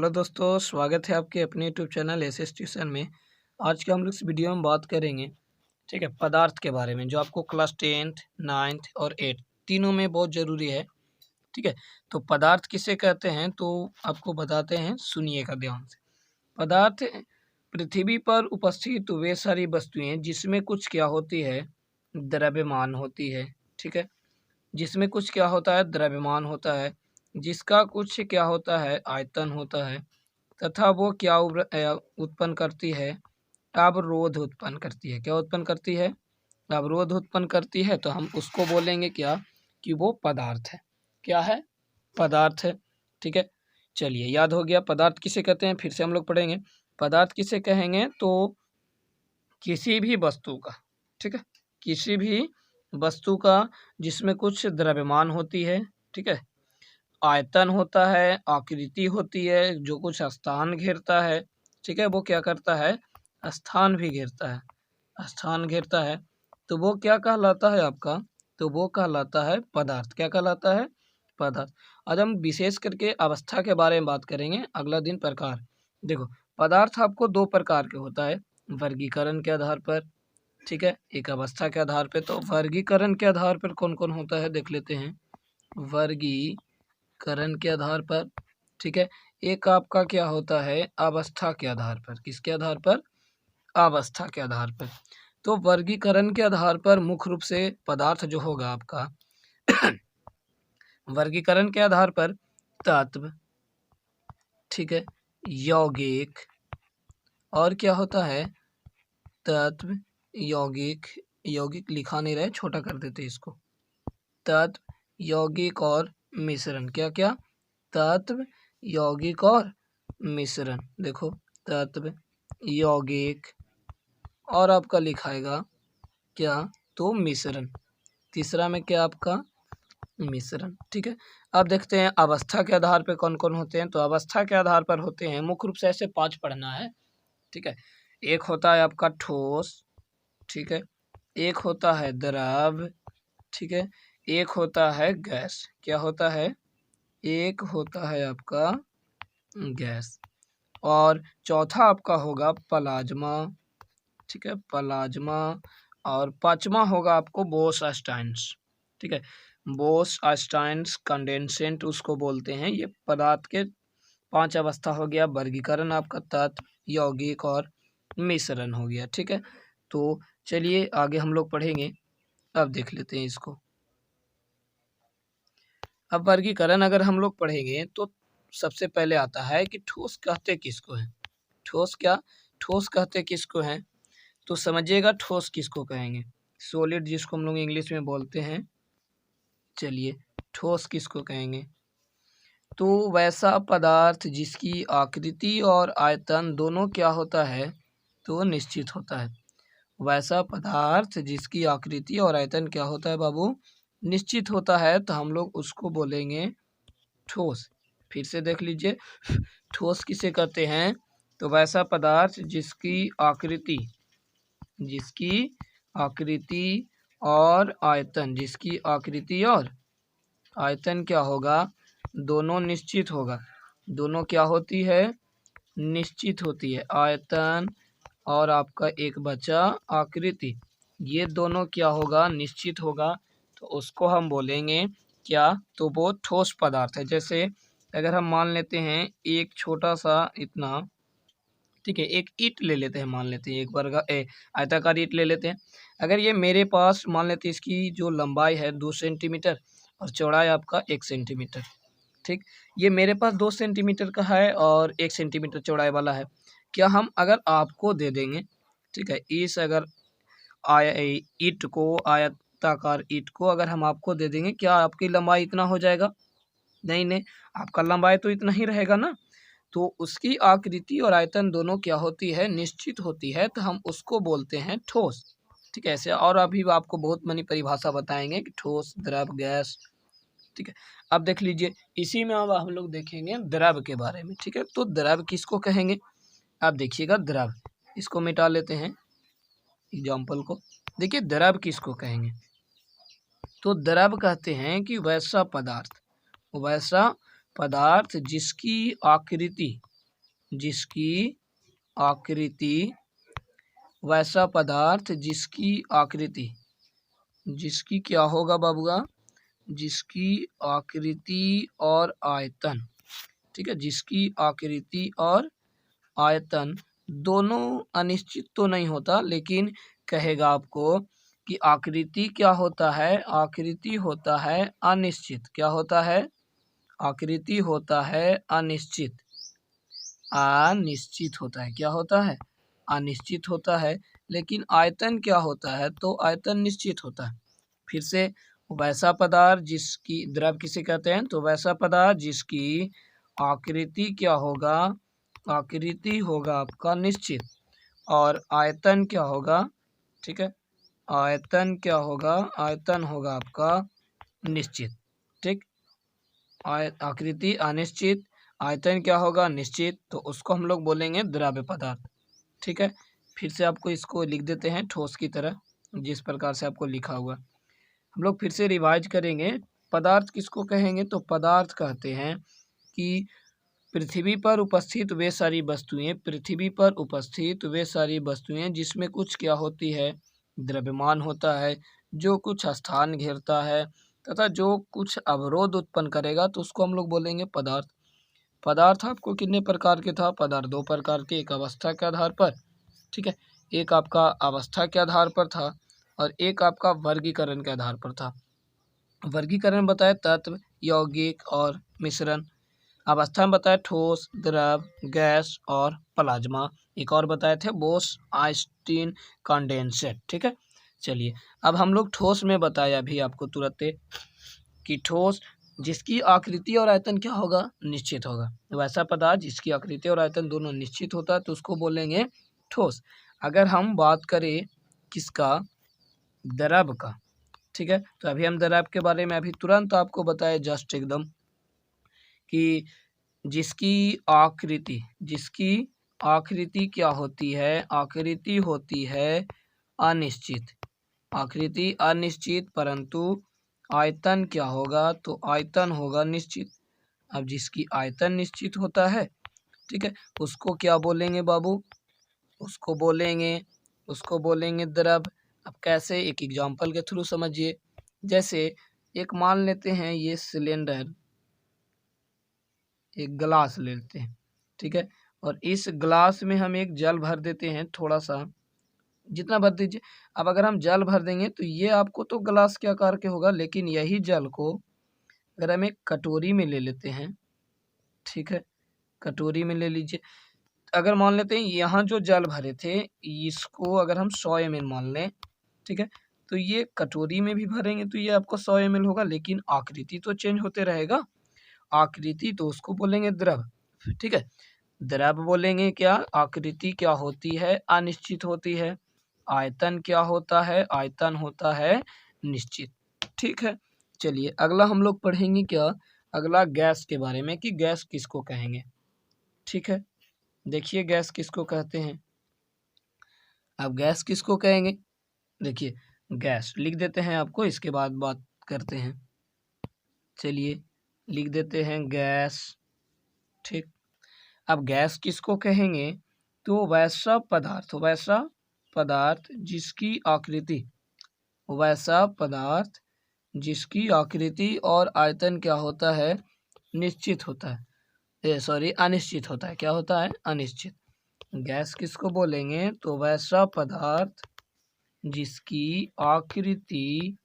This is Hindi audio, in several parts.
हेलो दोस्तों, स्वागत है आपके अपने यूट्यूब चैनल एसएस ट्यूशन में। आज के हम लोग इस वीडियो में बात करेंगे, ठीक है, पदार्थ के बारे में, जो आपको क्लास 10th 9th और 8 तीनों में बहुत ज़रूरी है। ठीक है, तो पदार्थ किसे कहते हैं तो आपको बताते हैं, सुनिएगा ध्यान से। पदार्थ पृथ्वी पर उपस्थित वे सारी वस्तुएं जिसमें कुछ क्या होती है, द्रव्यमान होती है। ठीक है, जिसमें कुछ क्या होता है, द्रव्यमान होता है, जिसका कुछ क्या होता है, आयतन होता है, तथा वो क्या उत्पन्न करती है, अवरोध उत्पन्न करती है। क्या उत्पन्न करती है? अवरोध उत्पन्न करती है। तो हम उसको बोलेंगे क्या, कि वो पदार्थ है। क्या है? पदार्थ है। ठीक है, चलिए याद हो गया पदार्थ किसे कहते हैं। फिर से हम लोग पढ़ेंगे पदार्थ किसे कहेंगे, तो किसी भी वस्तु का, ठीक है, किसी भी वस्तु का जिसमें कुछ द्रव्यमान होती है, ठीक है, आयतन होता है, आकृति होती है, जो कुछ स्थान घेरता है। ठीक है, वो क्या करता है, स्थान भी घेरता है, स्थान घेरता है, तो वो क्या कहलाता है आपका, तो वो कहलाता है पदार्थ। क्या कहलाता है? पदार्थ। आज हम विशेष करके अवस्था के बारे में बात करेंगे, अगला दिन प्रकार। देखो, पदार्थ आपको दो प्रकार के होता है, वर्गीकरण के आधार पर, ठीक है, एक अवस्था के आधार पर। तो वर्गीकरण के आधार पर कौन कौन होता है देख लेते हैं। वर्गीकरण के आधार पर, ठीक है, एक आपका क्या होता है, अवस्था के आधार पर। किसके आधार पर? अवस्था के आधार पर। तो वर्गीकरण के आधार पर मुख्य रूप से पदार्थ जो होगा आपका वर्गीकरण के आधार पर तत्व, ठीक है, यौगिक, और क्या होता है, तत्व, यौगिक, यौगिक लिखा नहीं रहे, छोटा कर देते इसको, तत्व, यौगिक और मिश्रण। क्या क्या? तत्व, यौगिक और मिश्रण। देखो, तत्व, यौगिक और आपका लिखाएगा क्या, तो मिश्रण। तीसरा में क्या आपका, मिश्रण। ठीक है, अब देखते हैं अवस्था के आधार पर कौन कौन होते हैं। तो अवस्था के आधार पर होते हैं मुख्य रूप से ऐसे 5 पढ़ना है। ठीक है, एक होता है आपका ठोस, ठीक है, एक होता है द्रव, ठीक है, एक होता है गैस। क्या होता है? एक होता है आपका गैस, और चौथा आपका होगा प्लाज्मा, ठीक है, प्लाज्मा, और पांचवा होगा आपको बोस-आइंस्टाइन्स। ठीक है, बोस-आइंस्टाइन्स कंडेंसेंट उसको बोलते हैं। ये पदार्थ के 5 अवस्था हो गया। वर्गीकरण आपका तत्व, यौगिक और मिश्रण हो गया। ठीक है, तो चलिए आगे हम लोग पढ़ेंगे। अब देख लेते हैं इसको। अब वर्गीकरण अगर हम लोग पढ़ेंगे तो सबसे पहले आता है कि ठोस कहते किसको है। ठोस क्या? ठोस कहते किसको हैं, तो समझिएगा ठोस किसको कहेंगे। सॉलिड जिसको हम लोग इंग्लिश में बोलते हैं। चलिए, ठोस किसको कहेंगे, तो वैसा पदार्थ जिसकी आकृति और आयतन दोनों क्या होता है, तो निश्चित होता है। वैसा पदार्थ जिसकी आकृति और आयतन क्या होता है बाबू, निश्चित होता है, तो हम लोग उसको बोलेंगे ठोस। फिर से देख लीजिए, ठोस किसे कहते हैं, तो वैसा पदार्थ जिसकी आकृति, जिसकी आकृति और आयतन, जिसकी आकृति और आयतन क्या होगा, दोनों निश्चित होगा। दोनों क्या होती है, निश्चित होती है। आयतन और आपका एक बचा आकृति, ये दोनों क्या होगा, निश्चित होगा, तो उसको हम बोलेंगे क्या, तो वो ठोस पदार्थ है। जैसे अगर हम मान लेते हैं एक छोटा सा इतना, ठीक है, एक ईंट ले लेते हैं, मान लेते हैं एक वर्ग आयताकार ईंट ले लेते हैं। अगर ये मेरे पास मान लेते हैं इसकी जो लंबाई है 2 सेंटीमीटर और चौड़ाई आपका 1 सेंटीमीटर, ठीक, ये मेरे पास 2 सेंटीमीटर का है और 1 सेंटीमीटर चौड़ाई वाला है। क्या हम अगर आपको दे देंगे, ठीक है, इस अगर ईंट को, आयताकार ईंट को अगर हम आपको दे देंगे, क्या आपकी लंबाई इतना हो जाएगा? नहीं नहीं, आपका लंबाई तो इतना ही रहेगा ना। तो उसकी आकृति और आयतन दोनों क्या होती है, निश्चित होती है, तो हम उसको बोलते हैं ठोस। ठीक है, ऐसे और अभी आपको बहुत मनी परिभाषा बताएंगे कि ठोस, द्रव, गैस। ठीक है, अब देख लीजिए, इसी में अब हम लोग देखेंगे द्रव के बारे में। ठीक है, तो द्रव किसको कहेंगे, आप देखिएगा द्रव, इसको मिटा लेते हैं एग्जाम्पल को। देखिए द्रव किसको कहेंगे, तो द्रव कहते हैं कि वैसा पदार्थ, वैसा पदार्थ जिसकी आकृति, जिसकी आकृति, वैसा पदार्थ जिसकी आकृति, जिसकी क्या होगा बाबूआ, जिसकी आकृति और आयतन, ठीक है, जिसकी आकृति और आयतन दोनों अनिश्चित तो नहीं होता, लेकिन कहेगा आपको कि आकृति क्या होता है, आकृति होता है अनिश्चित। क्या होता है? आकृति होता है अनिश्चित, अनिश्चित होता है। क्या होता है? अनिश्चित होता है। लेकिन आयतन क्या होता है? तो आयतन निश्चित होता है। फिर से, वैसा पदार्थ जिसकी, द्रव किसे कहते हैं? तो वैसा पदार्थ जिसकी आकृति क्या होगा, आकृति होगा आपका निश्चित, और आयतन क्या होगा, ठीक है, आयतन क्या होगा, आयतन होगा आपका निश्चित। ठीक, आकृति अनिश्चित, आयतन क्या होगा, निश्चित, तो उसको हम लोग बोलेंगे द्रव्य पदार्थ। ठीक है, फिर से आपको इसको लिख देते हैं ठोस की तरह, जिस प्रकार से आपको लिखा हुआ। हम लोग फिर से रिवाइज करेंगे। पदार्थ किसको कहेंगे? तो पदार्थ कहते हैं कि पृथ्वी पर उपस्थित वे सारी वस्तुएं, पृथ्वी पर उपस्थित वे सारी वस्तुएं जिसमें कुछ क्या होती है, द्रव्यमान होता है, जो कुछ स्थान घेरता है तथा जो कुछ अवरोध उत्पन्न करेगा, तो उसको हम लोग बोलेंगे पदार्थ। पदार्थ आपको कितने प्रकार के था? पदार्थ दो प्रकार के, एक अवस्था के आधार पर, ठीक है, एक आपका अवस्था के आधार पर था और एक आपका वर्गीकरण के आधार पर था। वर्गीकरण बताया तत्व, यौगिक और मिश्रण। अवस्था में बताया ठोस, द्रव, गैस और प्लाज्मा। एक और बताए थे बोस आइंस्टीन कंडेंसेट। ठीक है, चलिए अब हम लोग ठोस में बताया अभी आपको तुरंत कि ठोस जिसकी आकृति और आयतन क्या होगा, निश्चित होगा। वैसा पदार्थ जिसकी आकृति और आयतन दोनों निश्चित होता है तो उसको बोलेंगे ठोस। अगर हम बात करें किसका, द्रव का, ठीक है, तो अभी हम द्रव के बारे में अभी तुरंत आपको बताए जस्ट एकदम कि जिसकी आकृति, जिसकी आकृति क्या होती है, आकृति होती है अनिश्चित, आकृति अनिश्चित, परंतु आयतन क्या होगा, तो आयतन होगा निश्चित। अब जिसकी आयतन निश्चित होता है, ठीक है, उसको क्या बोलेंगे बाबू, उसको बोलेंगे द्रव। अब कैसे, एक एग्जांपल के थ्रू समझिए। जैसे एक मान लेते हैं ये सिलेंडर, एक ग्लास लेते हैं, ठीक है, और इस ग्लास में हम एक जल भर देते हैं, थोड़ा सा, जितना भर दीजिए। अब अगर हम जल भर देंगे तो ये आपको तो ग्लास के आकार के होगा, लेकिन यही जल को अगर हम एक कटोरी में ले लेते हैं, ठीक है, कटोरी में ले लीजिए। अगर मान लेते हैं यहाँ जो जल भरे थे इसको अगर हम 100 ml मान लें, ठीक है, तो ये कटोरी में भी भरेंगे तो ये आपको 100 ml होगा, लेकिन आकृति तो चेंज होते रहेगा, आकृति, तो उसको बोलेंगे द्रव। ठीक है, द्रव बोलेंगे क्या, आकृति क्या होती है, अनिश्चित होती है, आयतन क्या होता है, आयतन होता है निश्चित। ठीक है, चलिए अगला हम लोग पढ़ेंगे क्या, अगला गैस के बारे में कि गैस किसको कहेंगे। ठीक है, देखिए गैस किसको कहते हैं। अब गैस किसको कहेंगे, देखिए गैस लिख देते हैं आपको, इसके बाद बात करते हैं। चलिए लिख देते हैं गैस। ठीक, अब गैस किसको कहेंगे, तो वैसा पदार्थ, वैसा पदार्थ जिसकी आकृति, वैसा पदार्थ जिसकी आकृति और आयतन क्या होता है, निश्चित होता है, सॉरी अनिश्चित होता है। क्या होता है, अनिश्चित। गैस किसको बोलेंगे, तो वैसा पदार्थ जिसकी आकृति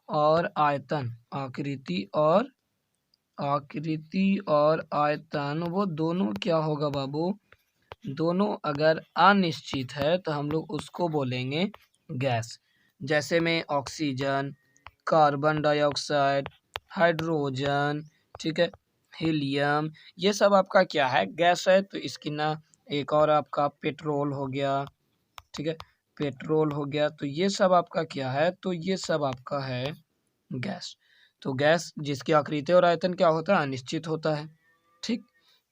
और आयतन, आकृति और आयतन वो दोनों क्या होगा बाबू, दोनों अगर अनिश्चित है तो हम लोग उसको बोलेंगे गैस। जैसे में ऑक्सीजन, कार्बन डाइऑक्साइड, हाइड्रोजन, ठीक है, हीलियम, ये सब आपका क्या है, गैस है। तो इसकी ना, एक और आपका पेट्रोल हो गया, ठीक है, पेट्रोल हो गया, तो ये सब आपका क्या है, तो ये सब आपका है गैस। तो गैस जिसकी आकृति और आयतन क्या होता है, अनिश्चित होता है। ठीक,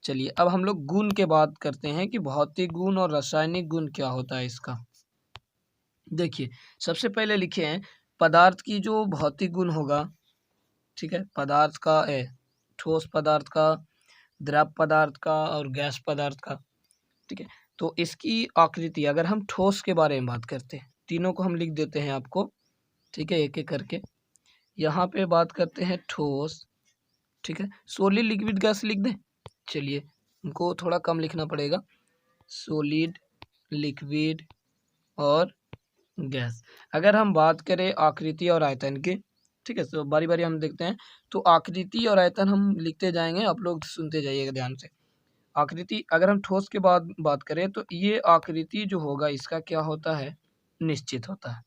चलिए अब हम लोग गुण के बात करते हैं कि भौतिक गुण और रासायनिक गुण क्या होता है इसका। देखिए सबसे पहले लिखे हैं पदार्थ की जो भौतिक गुण होगा, ठीक है, पदार्थ का ठोस पदार्थ का द्रव पदार्थ का और गैस पदार्थ का। ठीक है, तो इसकी आकृति अगर हम ठोस के बारे में बात करते हैं, तीनों को हम लिख देते हैं आपको। ठीक है, एक एक करके यहाँ पे बात करते हैं ठोस। ठीक है, सॉलिड लिक्विड गैस लिख दें। चलिए, इनको थोड़ा कम लिखना पड़ेगा, सॉलिड लिक्विड और गैस। अगर हम बात करें आकृति और आयतन की, ठीक है, तो बारी बारी हम देखते हैं। तो आकृति और आयतन हम लिखते जाएंगे, आप लोग सुनते जाइएगा ध्यान से। आकृति, अगर हम ठोस के बाद बात करें तो ये आकृति जो होगा इसका क्या होता है, निश्चित होता है।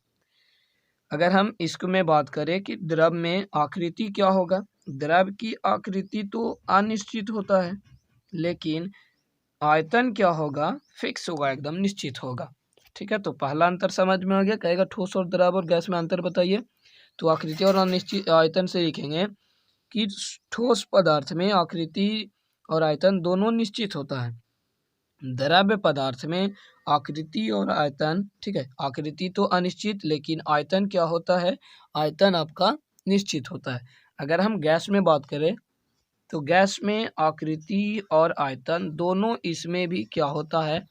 अगर हम इसको में बात करें कि द्रव में आकृति क्या होगा, द्रव की आकृति तो अनिश्चित होता है, लेकिन आयतन क्या होगा, फिक्स होगा, एकदम निश्चित होगा। ठीक है, तो पहला अंतर समझ में आ गया। कहेगा ठोस और द्रव और गैस में अंतर बताइए, तो आकृति और अनिश्चित आयतन से लिखेंगे कि ठोस पदार्थ में आकृति और आयतन दोनों निश्चित होता है, द्रव्य पदार्थ में आकृति और आयतन, ठीक है, आकृति तो अनिश्चित लेकिन आयतन क्या होता है, आयतन आपका निश्चित होता है। अगर हम गैस में बात करें तो गैस में आकृति और आयतन दोनों, इसमें भी क्या होता है,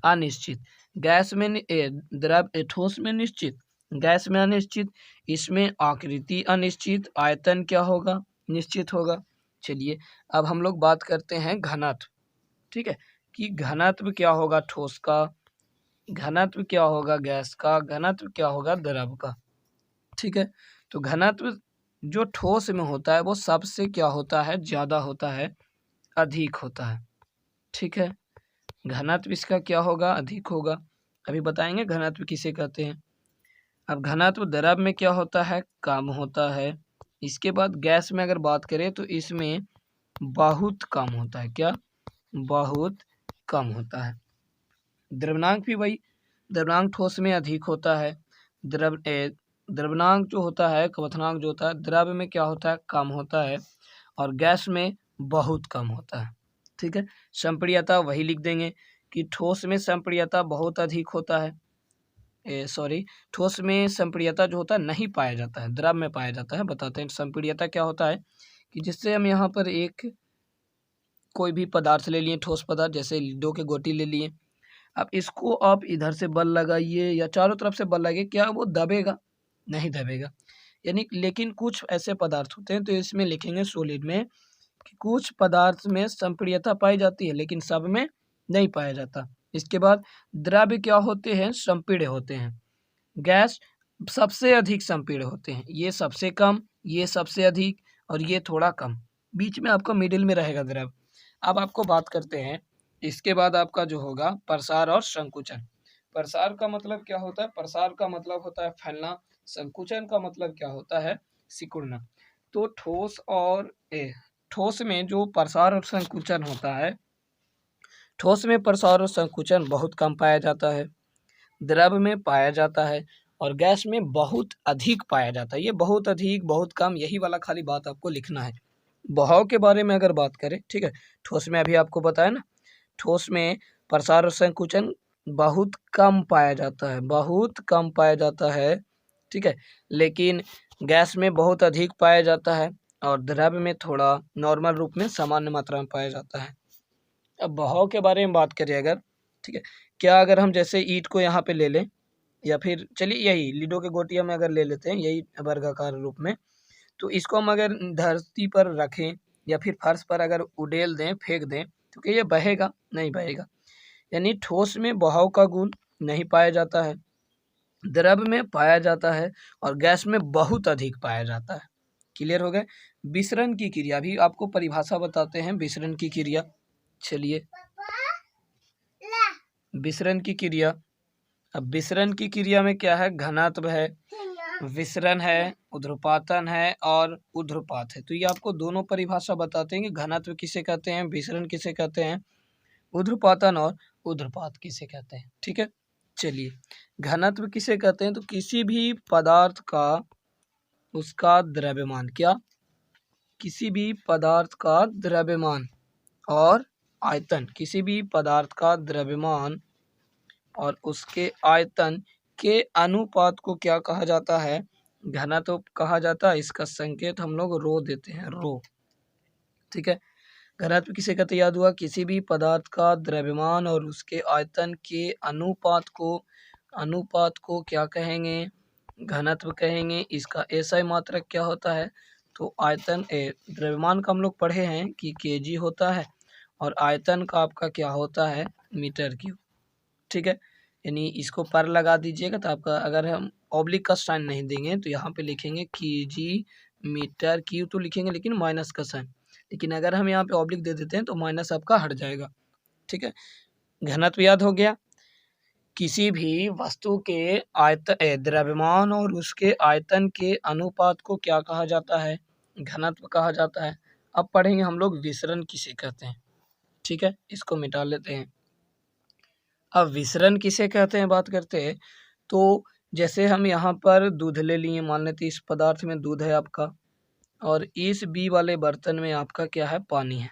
अनिश्चित। गैस में द्रव ठोस में निश्चित, गैस में अनिश्चित, इसमें आकृति अनिश्चित, आयतन क्या होगा, निश्चित होगा। चलिए, अब हम लोग बात करते हैं घनत्व। ठीक है, कि घनत्व क्या होगा ठोस का, घनत्व क्या होगा गैस का, घनत्व क्या होगा द्रव का। ठीक है, तो घनत्व जो ठोस में होता है वो सबसे क्या होता है, ज्यादा होता है, अधिक होता है। ठीक है, घनत्व इसका क्या होगा, अधिक होगा। अभी बताएंगे घनत्व किसे कहते हैं। अब घनत्व द्रव में क्या होता है, कम होता है। इसके बाद गैस में अगर बात करें तो इसमें बहुत कम होता है, क्या, बहुत कम होता है। द्रव्यनांक भी वही, द्रव्यनांक ठोस में अधिक होता है, द्रव्यनांक जो होता है, क्वथनांक जो होता है, द्रव में क्या होता है, कम होता है, और गैस में बहुत कम होता है। ठीक है, संप्रियता वही लिख देंगे कि ठोस में संप्रियता बहुत अधिक होता है, ठोस में संप्रियता जो होता है नहीं पाया जाता है, द्रव में पाया जाता है। बताते हैं संप्रियता क्या होता है, कि जिससे हम यहाँ पर एक कोई भी पदार्थ ले लिए, ठोस पदार्थ, जैसे लीडो के गोटी ले लिए। अब इसको आप इधर से बल लगाइए या चारों तरफ से बल लगाइए, क्या वो दबेगा, नहीं दबेगा। यानी लेकिन कुछ ऐसे पदार्थ होते हैं, तो इसमें लिखेंगे सॉलिड में कि कुछ पदार्थ में संप्रियता पाई जाती है लेकिन सब में नहीं पाया जाता। इसके बाद द्रव्य क्या होते हैं, संपीड्य होते हैं। गैस सबसे अधिक संपीड्य होते हैं, ये सबसे कम, ये सबसे अधिक, और ये थोड़ा कम, बीच में आपका मिडिल में रहेगा द्रव। अब आपको बात करते हैं, इसके बाद आपका जो होगा प्रसार और संकुचन। प्रसार का मतलब क्या होता है, प्रसार का मतलब होता है फैलना, संकुचन का मतलब क्या होता है, सिकुड़ना। तो ठोस में जो प्रसार और संकुचन होता है, ठोस में प्रसार और संकुचन बहुत कम पाया जाता है, द्रव में पाया जाता है, और गैस में बहुत अधिक पाया जाता है। ये बहुत अधिक, बहुत कम, यही वाला खाली बात आपको लिखना है। बहाव के बारे में अगर बात करें, ठीक है, ठोस में अभी आपको बताया ना, ठोस में प्रसार और संकुचन बहुत कम पाया जाता है, बहुत कम पाया जाता है। ठीक है, लेकिन गैस में बहुत अधिक पाया जाता है, और द्रव में थोड़ा नॉर्मल रूप में सामान्य मात्रा में पाया जाता है। अब बहाव के बारे में बात करें अगर, ठीक है, क्या अगर हम जैसे ईंट को यहाँ पे ले लें, या फिर चलिए यही लीडो के गोटिया में अगर ले लेते हैं, यही वर्गाकार रूप में, तो इसको हम अगर धरती पर रखें या फिर फर्श पर अगर उड़ेल दें, फेंक दें, तो क्या ये बहेगा, नहीं बहेगा। यानी ठोस में बहाव का गुण नहीं पाया जाता है, द्रव में पाया जाता है, और गैस में बहुत अधिक पाया जाता है। क्लियर हो गए। विसरण की क्रिया भी आपको परिभाषा बताते हैं, विसरण की क्रिया। चलिए, विसरण की क्रिया। अब विसरण की क्रिया में क्या है, घनत्व है, विसरण है, ऊर्ध्वपातन है और ऊर्ध्वपात है। तो ये आपको दोनों परिभाषा बताते हैं कि घनत्व किसे कहते हैं, विसरण किसे कहते हैं, ऊर्ध्वपातन और ऊर्ध्वपात किसे कहते हैं। ठीक है, चलिए, घनत्व किसे कहते हैं, तो किसी भी पदार्थ का उसका द्रव्यमान, क्या, किसी भी पदार्थ का द्रव्यमान और आयतन, किसी भी पदार्थ का द्रव्यमान और उसके आयतन के अनुपात को क्या कहा जाता है, घनत्व कहा जाता है। इसका संकेत हम लोग रो देते हैं, रो। ठीक है, घनत्व किसे कहते याद हुआ? किसी भी पदार्थ का द्रव्यमान और उसके आयतन के अनुपात को क्या कहेंगे? घनत्व कहेंगे। इसका एसआई मात्रक क्या होता है? तो आयतन द्रव्यमान का हम लोग पढ़े हैं कि केजी होता है और आयतन का आपका क्या होता है? Metre cube. ठीक है, यानी इसको पर लगा दीजिएगा तो आपका, अगर हम ऑब्लिक का साइन नहीं देंगे तो यहाँ पे लिखेंगे केजी मीटर क्यूब तो लिखेंगे, लेकिन माइनस का साइन। लेकिन अगर हम यहाँ पे ऑब्लिक दे देते हैं तो माइनस आपका हट जाएगा। ठीक है, घनत्व याद हो गया। किसी भी वस्तु के द्रव्यमान और उसके आयतन के अनुपात को क्या कहा जाता है? घनत्व कहा जाता है। अब पढ़ेंगे हम लोग विसरण किसे कहते हैं। ठीक है, इसको मिटा लेते हैं। अब विसरण किसे कहते हैं बात करते हैं तो जैसे हम यहाँ पर दूध ले लिए, मान लेते इस पदार्थ में दूध है आपका और इस बी वाले बर्तन में आपका क्या है? पानी है।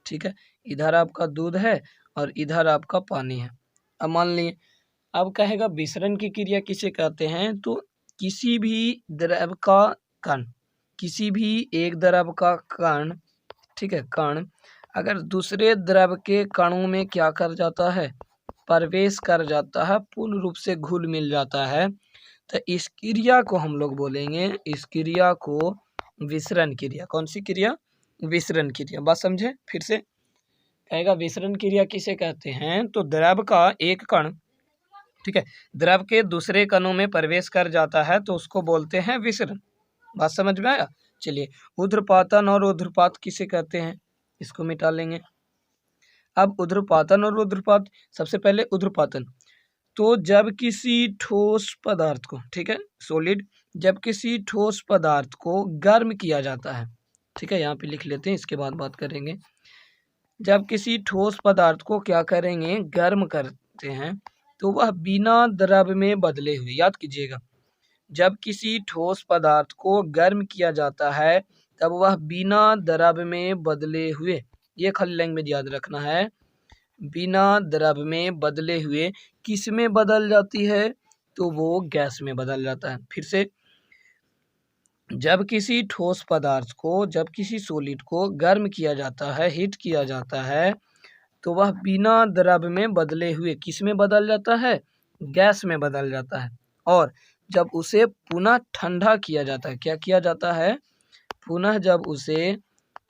ठीक है, इधर आपका दूध है और इधर आपका पानी है। अब मान लिए, अब कहेगा विसरण की क्रिया किसे कहते हैं? तो किसी भी द्रव का कण, किसी भी एक द्रव का कण, ठीक है, कण अगर दूसरे द्रव के कणों में क्या कर जाता है? प्रवेश कर जाता है, पूर्ण रूप से घुल मिल जाता है, तो इस क्रिया को हम लोग बोलेंगे, इस क्रिया को विसरण क्रिया। कौन सी क्रिया? विसरण क्रिया। बात समझे? फिर से कहेगा विसरण क्रिया किसे कहते हैं? तो द्रव का एक कण, ठीक है, द्रव के दूसरे कणों में प्रवेश कर जाता है तो उसको बोलते हैं विसरण। बात समझ में आया? चलिए, ऊर्ध्वपातन और ऊर्ध्वपात किसे कहते हैं? इसको मिटा लेंगे। अब ऊर्ध्वपातन और ऊर्ध्वपात, सबसे पहले ऊर्ध्वपातन, तो जब किसी ठोस पदार्थ को, ठीक है, सॉलिड, जब किसी ठोस पदार्थ को गर्म किया जाता है, ठीक है, यहाँ पे लिख लेते हैं, इसके बाद बात करेंगे। जब किसी ठोस पदार्थ को क्या करेंगे? गर्म करते हैं तो वह बिना द्रव में बदले हुए, याद कीजिएगा, जब किसी ठोस पदार्थ को गर्म किया जाता है तब वह बिना द्रव में बदले हुए, ये खाली लैंग्वेज याद रखना है, बिना द्रव में बदले हुए किस में बदल जाती है? तो वो गैस में बदल जाता है। फिर से, जब किसी ठोस पदार्थ को, जब किसी सॉलिड को गर्म किया जाता है, हीट किया जाता है, तो वह बिना द्रव में बदले हुए किस में बदल जाता है? गैस में बदल जाता है। और जब उसे पुनः ठंडा किया जाता है, क्या किया जाता है? पुनः जब उसे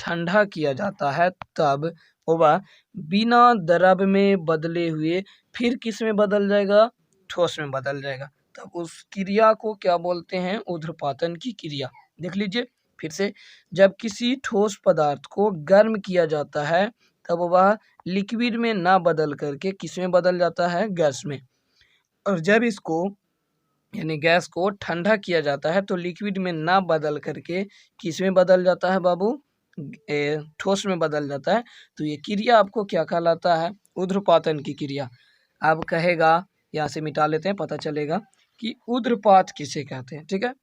ठंडा किया जाता है तब वह बिना द्रव में बदले हुए फिर किस में बदल जाएगा? ठोस में बदल जाएगा। तब उस क्रिया को क्या बोलते हैं? ऊर्ध्वपातन की क्रिया। देख लीजिए फिर से, जब किसी ठोस पदार्थ को गर्म किया जाता है तब वह लिक्विड में ना बदल करके किस में बदल जाता है? गैस में। और जब इसको, यानी गैस को ठंडा किया जाता है तो लिक्विड में ना बदल करके किस में बदल जाता है बाबू? ठोस में बदल जाता है। तो ये क्रिया आपको क्या कहलाता है? ऊर्ध्वपातन की क्रिया। अब कहेगा, यहाँ से मिटा लेते हैं, पता चलेगा कि ऊर्ध्वपात किसे कहते हैं। ठीक है,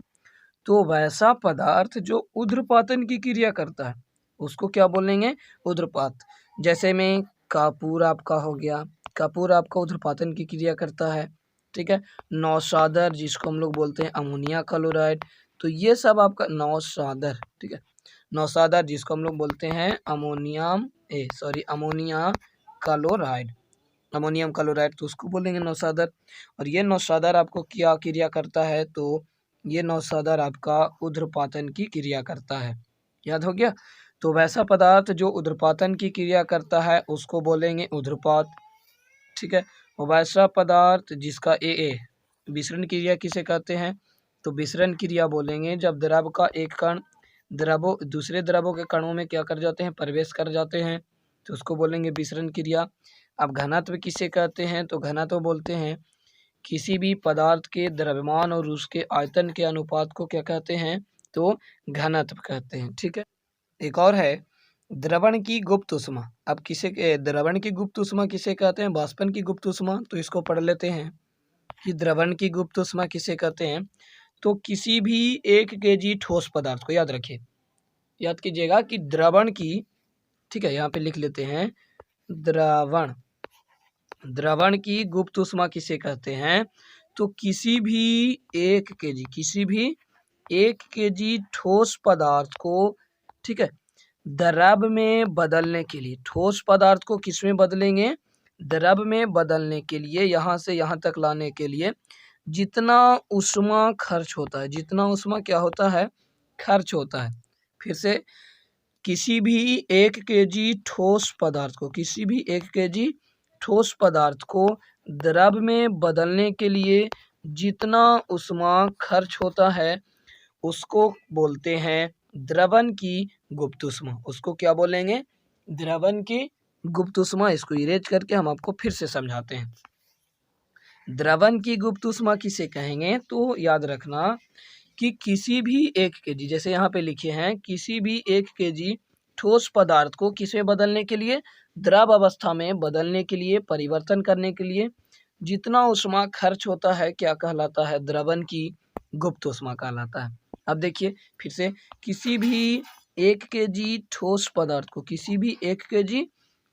तो वैसा पदार्थ जो ऊर्ध्वपातन की क्रिया करता है उसको क्या बोलेंगे? ऊर्ध्वपात। जैसे में कपूर आपका हो गया, कपूर आपका ऊर्ध्वपातन की क्रिया करता है। ठीक है, नौशादर जिसको हम लोग बोलते हैं अमोनिया क्लोराइड, तो ये सब आपका नौशादर, ठीक है, नौशादर जिसको हम लोग बोलते हैं अमोनिया क्लोराइड, अमोनियम क्लोराइड, तो उसको बोलेंगे नौशादर। और ये नौशादर आपको क्या क्रिया करता है? तो ये नौशादर आपका ऊर्ध्वपातन की क्रिया करता है। याद हो गया? तो वैसा पदार्थ जो ऊर्ध्वपातन की क्रिया करता है उसको बोलेंगे ऊर्ध्वपात। ठीक है, वैसा पदार्थ जिसका विसरण क्रिया किसे कहते हैं? तो विसरण क्रिया बोलेंगे जब द्रव का एक कण द्रवों दूसरे द्रवों के कणों में क्या कर जाते हैं? प्रवेश कर जाते हैं, तो उसको बोलेंगे विसरण क्रिया। अब घनत्व किसे कहते हैं? तो घनत्व बोलते हैं किसी भी पदार्थ के द्रव्यमान और उसके आयतन के अनुपात को क्या कहते हैं? तो घनत्व कहते हैं। ठीक है, एक और है द्रवण की गुप्त ऊष्मा। अब द्रवण की गुप्त ऊष्मा किसे कहते हैं? वाष्पन की गुप्त ऊष्मा। तो इसको पढ़ लेते हैं कि द्रवण की गुप्त ऊष्मा किसे कहते हैं। तो किसी भी 1 kg ठोस पदार्थ को, याद रखिए, याद कीजिएगा कि द्रवण की, ठीक है, यहाँ पे लिख लेते हैं, द्रवण की गुप्त ऊष्मा किसे कहते हैं? तो किसी भी 1 kg ठोस पदार्थ को, ठीक है, द्रव में बदलने के लिए, ठोस पदार्थ को किस में बदलेंगे, द्रव में बदलने के लिए, यहाँ से यहाँ तक लाने के लिए जितना ऊष्मा खर्च होता है, जितना ऊष्मा क्या होता है, खर्च होता है। फिर से, किसी भी 1 kg ठोस पदार्थ को, किसी भी 1 kg ठोस पदार्थ को द्रव में बदलने के लिए जितना ऊष्मा खर्च होता है उसको बोलते हैं द्रवण की गुप्त ऊष्मा। उसको क्या बोलेंगे, द्रवण की गुप्त ऊष्मा। इसको इरेज करके हम आपको फिर से समझाते हैं। द्रवण की गुप्त ऊष्मा किसे कहेंगे, तो याद रखना कि किसी भी 1 kg, जैसे यहाँ पे लिखे हैं, किसी भी 1 kg ठोस पदार्थ को किस में बदलने के लिए, द्रव अवस्था में बदलने के लिए, परिवर्तन करने के लिए जितना ऊष्मा खर्च होता है क्या कहलाता है, द्रवण की गुप्त ऊष्मा कहलाता है। अब देखिए फिर से, किसी भी 1 kg ठोस पदार्थ को, किसी भी 1 kg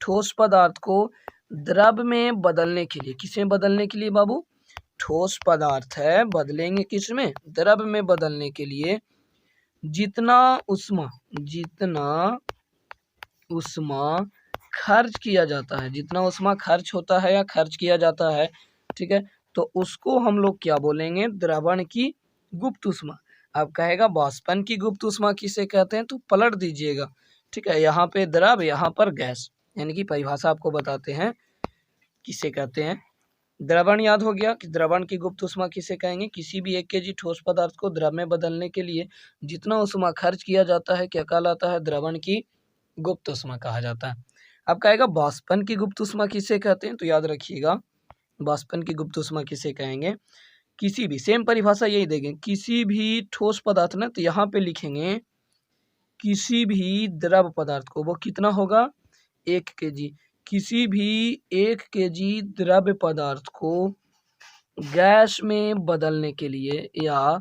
ठोस पदार्थ को द्रव में बदलने के लिए, किस में बदलने के लिए बाबू, ठोस पदार्थ है, बदलेंगे किस में, द्रव में बदलने के लिए जितना ऊष्मा खर्च किया जाता है, जितना ऊष्मा खर्च होता है या खर्च किया जाता है, ठीक है, तो उसको हम लोग क्या बोलेंगे, द्रवण की गुप्त ऊष्मा। अब कहेगा वाष्पन की गुप्त ऊष्मा किसे कहते हैं, तो पलट दीजिएगा, ठीक है, यहाँ पे द्रव, यहाँ पर गैस, यानी कि परिभाषा आपको बताते हैं किसे कहते हैं। द्रवण याद हो गया कि द्रवण की गुप्त ऊष्मा किसे कहेंगे, किसी भी 1 kg ठोस पदार्थ को द्रव में बदलने के लिए जितना ऊष्मा खर्च किया जाता है क्या कहलाता है, द्रवण की गुप्त ऊष्मा कहा जाता है। अब कहेगा वाष्पन की गुप्त ऊष्मा किसे कहते हैं, तो याद रखिएगा वाष्पन की गुप्त ऊष्मा किसे कहेंगे, किसी भी, सेम परिभाषा यही देंगे, किसी भी ठोस पदार्थ ना, तो यहाँ पे लिखेंगे किसी भी द्रव पदार्थ को, वो कितना होगा, 1 kg, किसी भी 1 kg द्रव पदार्थ को गैस में बदलने के लिए, या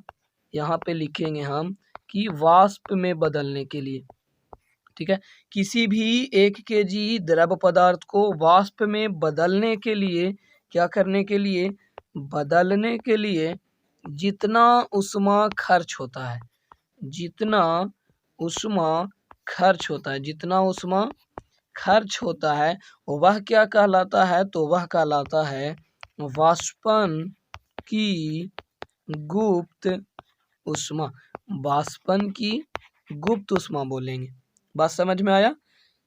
यहाँ पे लिखेंगे हम कि वाष्प में बदलने के लिए, ठीक है, किसी भी 1 kg द्रव पदार्थ को वाष्प में बदलने के लिए, क्या करने के लिए, बदलने के लिए जितना ऊष्मा खर्च होता है, जितना ऊष्मा खर्च होता है, जितना ऊष्मा खर्च होता है वह क्या कहलाता है, तो वह कहलाता है वाष्पन की गुप्त ऊष्मा। वाष्पन की गुप्त ऊष्मा बोलेंगे। बात समझ में आया,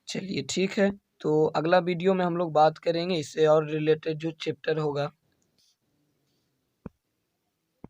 चलिए ठीक है, तो अगला वीडियो में हम लोग बात करेंगे इससे और रिलेटेड जो चैप्टर होगा